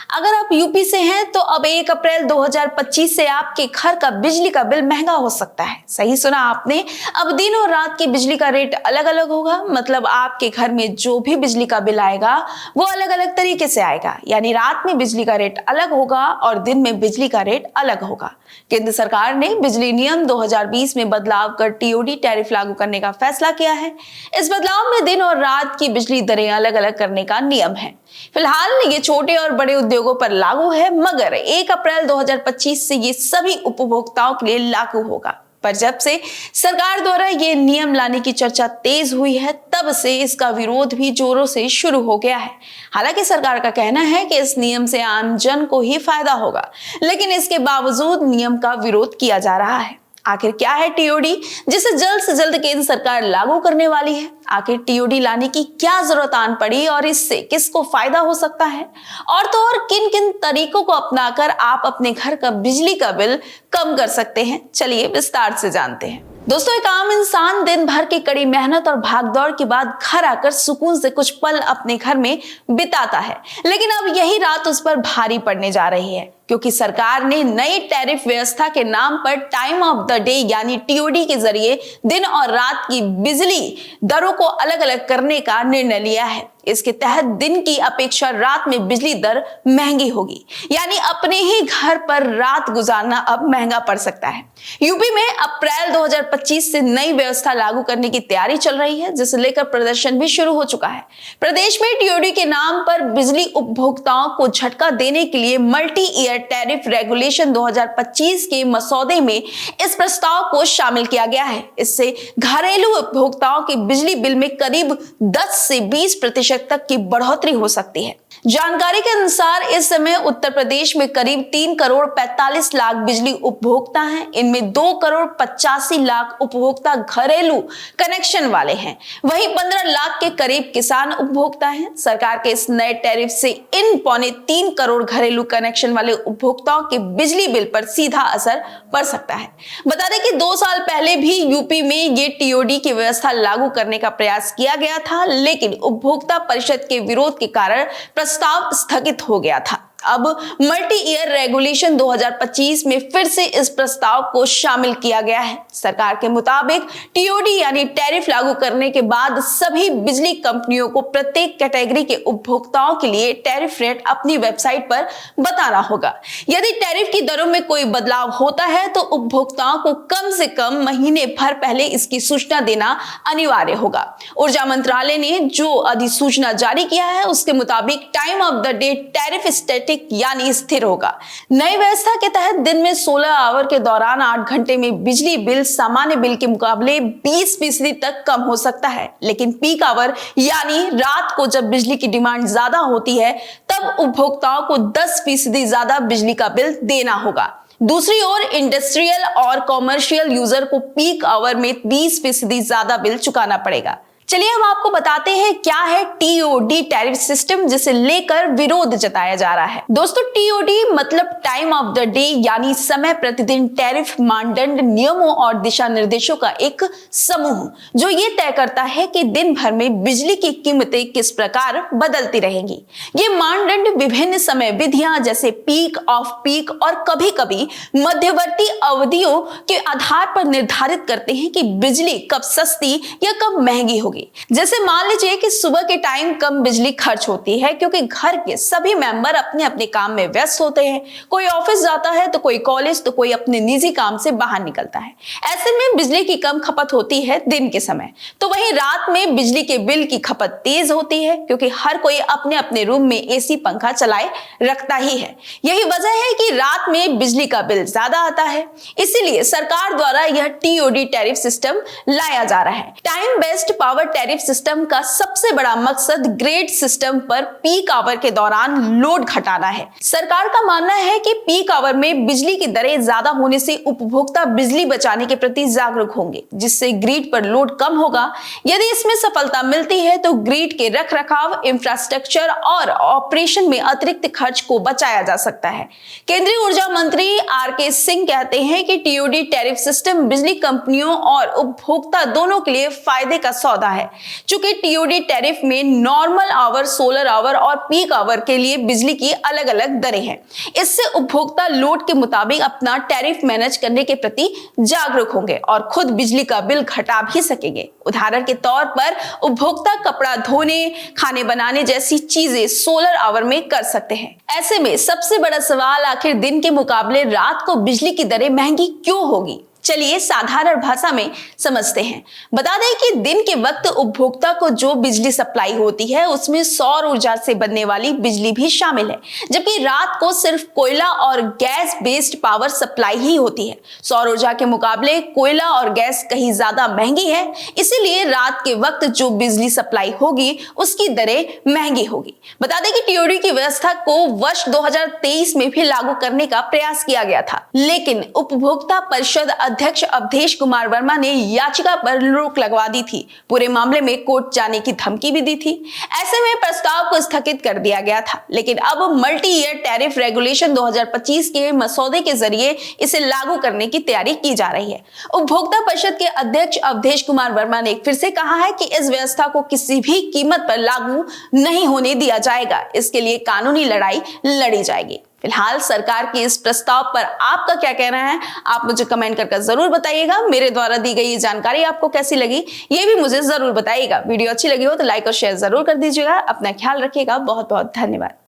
अगर आप यूपी से हैं तो अब 1 अप्रैल 2025 से आपके घर का बिजली का बिल महंगा हो सकता है। सही सुना आपने, अब दिन और रात की बिजली का रेट अलग अलग होगा। मतलब आपके घर में जो भी बिजली का बिल आएगा वो अलग अलग तरीके से आएगा, यानी रात में बिजली का रेट अलग होगा और दिन में बिजली का रेट अलग होगा। केंद्र सरकार ने बिजली नियम 2020 में बदलाव कर टीओडी टैरिफ लागू करने का फैसला किया है। इस बदलाव में दिन और रात की बिजली दरें अलग अलग करने का नियम है। फिलहाल ये छोटे और बड़े उद्योगों पर लागू है, मगर 1 अप्रैल 2025 से ये सभी उपभोक्ताओं के लिए लागू होगा। पर जब से सरकार द्वारा ये नियम लाने की चर्चा तेज हुई है, तब से इसका विरोध भी जोरों से शुरू हो गया है। हालांकि सरकार का कहना है कि इस नियम से आम जन को ही फायदा होगा, लेकिन इसके बावजूद नियम का विरोध किया जा रहा है। आखिर क्या है टीओडी, जिसे जल्द से जल्द केंद्र सरकार लागू करने वाली है? आखिर टीओडी लाने की क्या जरूरत आन पड़ी और इससे किसको फायदा हो सकता है? और तो और किन किन तरीकों को अपनाकर आप अपने घर का बिजली का बिल कम कर सकते हैं, चलिए विस्तार से जानते हैं। दोस्तों, एक आम इंसान दिन भर की कड़ी मेहनत और भागदौड़ के बाद घर आकर सुकून से कुछ पल अपने घर में बिताता है, लेकिन अब यही रात उस पर भारी पड़ने जा रही है, क्योंकि सरकार ने नई टैरिफ व्यवस्था के नाम पर टाइम ऑफ द डे यानी टीओडी के जरिए दिन और रात की बिजली दरों को अलग अलग करने का निर्णय लिया है। इसके तहत दिन की अपेक्षा रात में बिजली दर महंगी होगी, यानी अपने ही घर पर रात गुजारना अब महंगा पड़ सकता है। यूपी में अप्रैल 2025 से नई व्यवस्था लागू करने की तैयारी चल रही है, जिसे लेकर प्रदर्शन भी शुरू हो चुका है। प्रदेश में टीओडी के नाम पर बिजली उपभोक्ताओं को झटका देने के लिए मल्टी ईयर टैरिफ रेगुलेशन 2025 के मसौदे में इस प्रस्ताव को शामिल किया गया है। इससे घरेलू उपभोक्ताओं के बिजली बिल में करीब 10 से 20% तक की बढ़ोतरी हो सकती है। जानकारी के अनुसार इस समय उत्तर प्रदेश में करीब 3 करोड़ 45 लाख बिजली उपभोक्ता हैं। इनमें 2 करोड़ 85 लाख उपभोक्ता घरेलू कनेक्शन वाले हैं, वहीं 15 लाख के करीब किसान उपभोक्ता हैं। सरकार के इस नए टैरिफ से इन 2.25 करोड़ घरेलू कनेक्शन वाले उपभोक्ताओं के बिजली बिल पर सीधा असर पड़ सकता है। बता दें कि 2 साल पहले भी यूपी में ये टीओडी की व्यवस्था लागू करने का प्रयास किया गया था, लेकिन उपभोक्ता परिषद के विरोध के कारण प्रस्ताव स्थगित हो गया था। अब मल्टी ईयर रेगुलेशन 2025 में फिर से इस प्रस्ताव को शामिल किया गया है। सरकार के मुताबिक टीओडी यानी टैरिफ लागू करने के बाद सभी बिजली कंपनियों को प्रत्येक कैटेगरी के उपभोक्ताओं के लिए टैरिफ रेट अपनी वेबसाइट पर बताना होगा। यदि टैरिफ की दरों में कोई बदलाव होता है तो उपभोक्ताओं को कम से कम महीने भर पहले इसकी सूचना देना अनिवार्य होगा। ऊर्जा मंत्रालय ने जो अधिसूचना जारी किया है उसके मुताबिक time of the day tariff static यानी स्थिर होगा। नई व्यवस्था के तहत दिन में 16 आवर के दौरान 8 घंटे में बिजली बिल सामान्य बिल के मुकाबले 20% तक कम हो सकता है, लेकिन पीक आवर यानी रात को जब बिजली की डिमांड ज्यादा होती है तब उपभोक्ताओं को 10% ज्यादा बिजली का बिल देना होगा। दूसरी ओर इंडस्ट्रियल और कॉमर्शियल यूजर को पीक आवर में 20% ज्यादा बिल चुकाना पड़ेगा। चलिए हम आपको बताते हैं क्या है टीओडी टैरिफ सिस्टम, जिसे लेकर विरोध जताया जा रहा है। दोस्तों, टीओडी मतलब टाइम ऑफ द डे यानी समय प्रतिदिन टैरिफ मानदंड, नियमों और दिशा निर्देशों का एक समूह जो ये तय करता है कि दिन भर में बिजली की कीमतें किस प्रकार बदलती रहेंगी। ये मानदंड विभिन्न समय विधियां जैसे पीक, ऑफ पीक और कभी कभी मध्यवर्ती अवधियों के आधार पर निर्धारित करते हैं कि बिजली कब सस्ती या कब महंगी होगी। जैसे मान लीजिए कि सुबह के टाइम कम बिजली खर्च होती है क्योंकि घर के सभी मेंबर अपने अपने काम में व्यस्त होते हैं। कोई ऑफिस जाता है तो कोई कॉलेज, तो कोई अपने निजी काम से बाहर निकलता है। ऐसे में बिजली की कम खपत होती है दिन के समय। तो वहीं रात में बिजली के बिल की खपत तेज होती है क्योंकि हर कोई अपने अपने रूम में एसी पंखा चलाए रखता ही है। यही वजह है कि रात में बिजली का बिल ज्यादा आता है। इसीलिए सरकार द्वारा यह टीओडी टैरिफ सिस्टम लाया जा रहा है। Time based power tariff system का सबसे बड़ा मकसद ग्रिड सिस्टम पर पीक आवर के दौरान लोड घटाना है। सरकार का मानना है कि पीक आवर में बिजली की दरें ज्यादा होने से उपभोक्ता बिजली बचाने के प्रति जागरूक होंगे, जिससे ग्रिड पर लोड कम होगा। यदि इसमें सफलता मिलती है तो ग्रिड के रखरखाव, इंफ्रास्ट्रक्चर और ऑपरेशन में अतिरिक्त खर्च को बचाया जा सकता है। केंद्रीय ऊर्जा मंत्री आर.के. सिंह कहते हैं कि टीओडी टैरिफ सिस्टम बिजली कंपनियों और उपभोक्ता दोनों के लिए फायदे का सौदा है। है। चूंकि टीओडी टैरिफ में नॉर्मल आवर, सोलर आवर और पीक आवर के लिए बिजली की अलग अलग दरें हैं। इससे उपभोक्ता लोड के मुताबिक अपना टैरिफ मैनेज करने के प्रति जागरूक होंगे और खुद बिजली का बिल घटा भी सकेंगे। उदाहरण के तौर पर उपभोक्ता कपड़ा धोने, खाने बनाने जैसी चीजें सोलर आवर में कर सकते हैं। ऐसे में सबसे बड़ा सवाल, आखिर दिन के मुकाबले रात को बिजली की दरें महंगी क्यों होगी? चलिए साधारण भाषा में समझते हैं। बता दें कि दिन के वक्त उपभोक्ता को जो बिजली सप्लाई होती है उसमें सौर ऊर्जा से बनने वाली बिजली भी शामिल है, जबकि रात को सिर्फ कोयला और गैस बेस्ड पावर सप्लाई ही होती है। सौर ऊर्जा के मुकाबले कोयला और गैस कहीं ज्यादा महंगी है, इसीलिए रात के वक्त जो बिजली सप्लाई होगी उसकी दरें महंगी होगी। बता दें कि टीओडी की व्यवस्था को वर्ष 2023 में भी लागू करने का प्रयास किया गया था, लेकिन उपभोक्ता परिषद अध्यक्ष अवधेश कुमार वर्मा ने याचिका पर रोक लगवा दी थी। पूरे मामले में कोर्ट जाने की धमकी भी दी थी। ऐसे में प्रस्ताव को स्थगित कर दिया गया था, लेकिन अब मल्टी ईयर टैरिफ रेगुलेशन 2025 के मसौदे के जरिए इसे लागू करने की तैयारी की जा रही है। उपभोक्ता परिषद के अध्यक्ष अवधेश कुमार वर्मा ने फिर से कहा है कि इस व्यवस्था को किसी भी कीमत पर लागू नहीं होने दिया जाएगा। इसके लिए कानूनी लड़ाई लड़ी जाएगी। फिलहाल सरकार के इस प्रस्ताव पर आपका क्या कहना है, आप मुझे कमेंट करके जरूर बताइएगा। मेरे द्वारा दी गई ये जानकारी आपको कैसी लगी ये भी मुझे जरूर बताइएगा। वीडियो अच्छी लगी हो तो लाइक और शेयर जरूर कर दीजिएगा। अपना ख्याल रखिएगा। बहुत बहुत धन्यवाद।